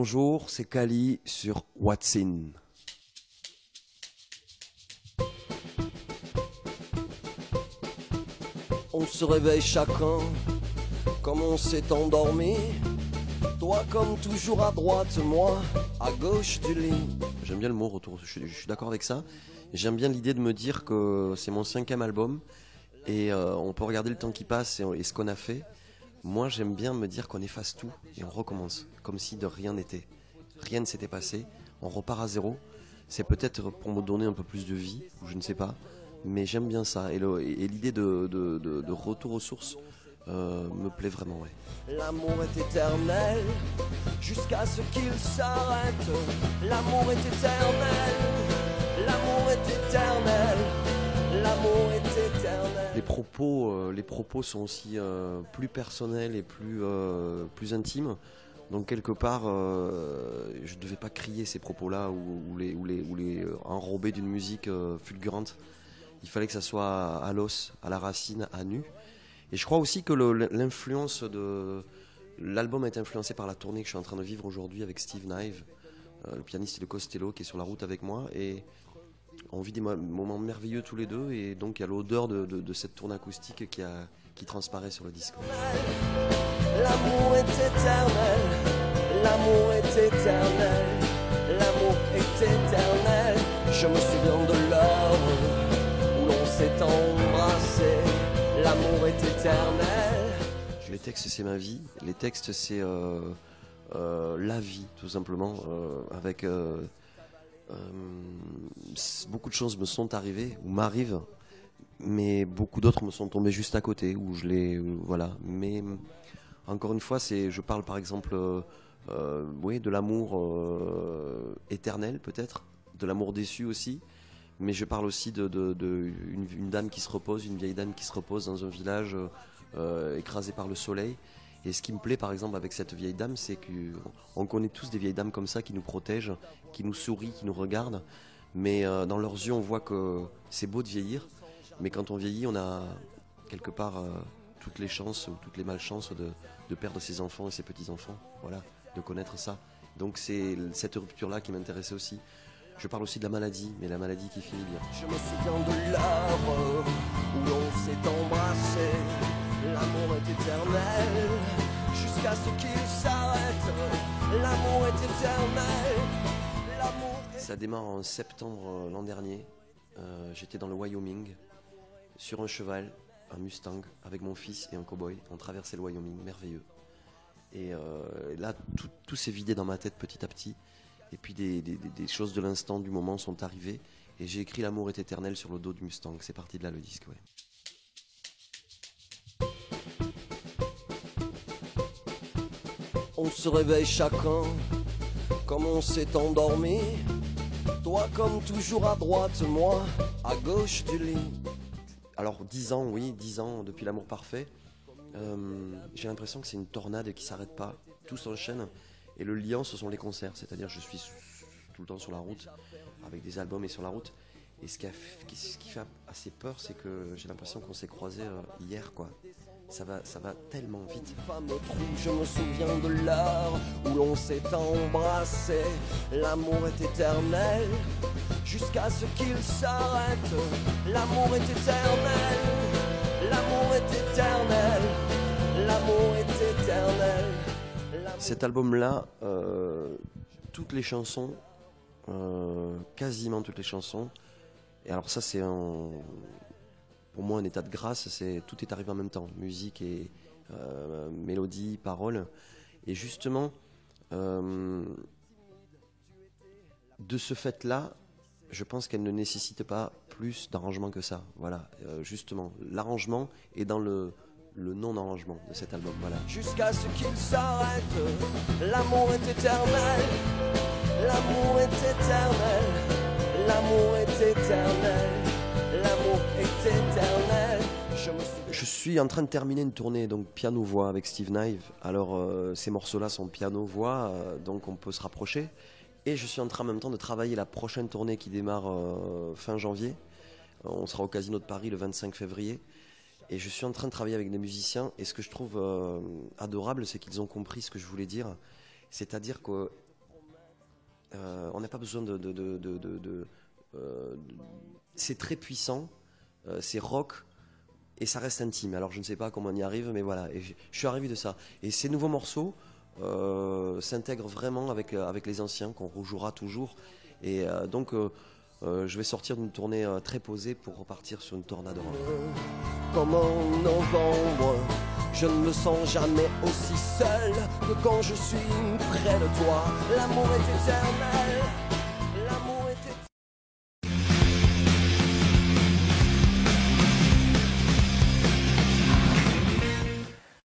Bonjour, c'est Kali sur What's In. On se réveille chacun comme on s'est endormi. Toi comme toujours à droite, moi à gauche du lit. J'aime bien le mot retour, je suis d'accord avec ça. J'aime bien l'idée de me dire que c'est mon 5e album et on peut regarder le temps qui passe et ce qu'on a fait. Moi j'aime bien me dire qu'on efface tout et on recommence, comme si de rien n'était. Rien ne s'était passé, on repart à zéro. C'est peut-être pour me donner un peu plus de vie, ou je ne sais pas, mais j'aime bien ça. Et l'idée de retour aux sources me plaît vraiment. Ouais. L'amour est éternel jusqu'à ce qu'il s'arrête. L'amour est éternel, l'amour est éternel, l'amour est éternel. Les propos sont aussi plus personnels et plus intimes. Donc quelque part, je ne devais pas crier ces propos-là ou les enrober d'une musique fulgurante. Il fallait que ça soit à l'os, à la racine, à nu. Et je crois aussi que l'influence de l'album est influencé par la tournée que je suis en train de vivre aujourd'hui avec Steve Nive, le pianiste de Costello qui est sur la route avec moi. Et on vit des moments merveilleux tous les deux. Et donc il y a l'odeur de cette tournée acoustique qui transparaît sur le disque. L'amour est éternel, l'amour est éternel, l'amour est éternel. Je me souviens de l'heure où l'on s'est embrassé. L'amour est éternel. Les textes c'est ma vie, les textes c'est la vie tout simplement, avec beaucoup de choses me sont arrivées ou m'arrivent, mais beaucoup d'autres me sont tombées juste à côté, où je les voilà. Mais encore une fois, je parle par exemple oui, de l'amour éternel peut-être, de l'amour déçu aussi. Mais je parle aussi une dame qui se repose, une vieille dame qui se repose dans un village écrasé par le soleil. Et ce qui me plaît par exemple avec cette vieille dame, c'est qu'on connaît tous des vieilles dames comme ça qui nous protègent, qui nous sourient, qui nous regardent. Mais dans leurs yeux, on voit que c'est beau de vieillir. Mais quand on vieillit, on a quelque part toutes les chances ou toutes les malchances de perdre ses enfants et ses petits-enfants. Voilà, de connaître ça. Donc c'est cette rupture-là qui m'intéressait aussi. Je parle aussi de la maladie, mais la maladie qui finit bien. Je me souviens de l'heure où l'on s'est embrassé. L'amour est éternel jusqu'à ce qu'il s'arrête. L'amour est éternel. Ça démarre en septembre l'an dernier. J'étais dans le Wyoming, sur un cheval, un Mustang, avec mon fils et un cow-boy. On traversait le Wyoming, merveilleux. Et là, tout s'est vidé dans ma tête petit à petit. Et puis des choses de l'instant, du moment sont arrivées. Et j'ai écrit L'amour est éternel sur le dos du Mustang. C'est parti de là le disque, ouais. On se réveille chacun comme on s'est endormi. Toi comme toujours à droite, moi à gauche du lit. Alors 10 ans, oui, 10 ans depuis L'amour parfait. J'ai l'impression que c'est une tornade qui s'arrête pas. Tout s'enchaîne. Et le lien, ce sont les concerts. C'est-à-dire je suis tout le temps sur la route, avec des albums et sur la route. Et ce qui fait assez peur, c'est que j'ai l'impression qu'on s'est croisés hier, quoi. Ça va tellement vite. Je me souviens de l'heure où l'on s'est embrassé. L'amour est éternel jusqu'à ce qu'il s'arrête. L'amour est éternel, l'amour est éternel, l'amour est éternel. Cet album-là, toutes les chansons, quasiment toutes les chansons, et alors ça c'est pour moi un état de grâce, tout est arrivé en même temps, musique et mélodie, paroles, et justement de ce fait-là, je pense qu'elle ne nécessite pas plus d'arrangement que ça. Voilà, justement, l'arrangement est dans le non-arrangement de cet album. Voilà. Jusqu'à ce qu'il s'arrête, l'amour est éternel, l'amour est éternel, l'amour est éternel, l'amour est éternel. Je suis en train de terminer une tournée donc piano-voix avec Steve Nive. Alors ces morceaux-là sont piano-voix, donc on peut se rapprocher. Et je suis en train en même temps de travailler la prochaine tournée qui démarre fin janvier. On sera au Casino de Paris le 25 février. Et je suis en train de travailler avec des musiciens. Et ce que je trouve adorable, c'est qu'ils ont compris ce que je voulais dire. C'est-à-dire que On n'a pas besoin c'est très puissant, c'est rock et ça reste intime. Alors je ne sais pas comment on y arrive, mais voilà. Et je suis arrivé de ça. Et ces nouveaux morceaux s'intègrent vraiment avec les anciens qu'on rejouera toujours. Et donc je vais sortir d'une tournée très posée pour repartir sur une tornade rock. Comme en novembre, je ne me sens jamais aussi seul que quand je suis près de toi. L'amour est éternel.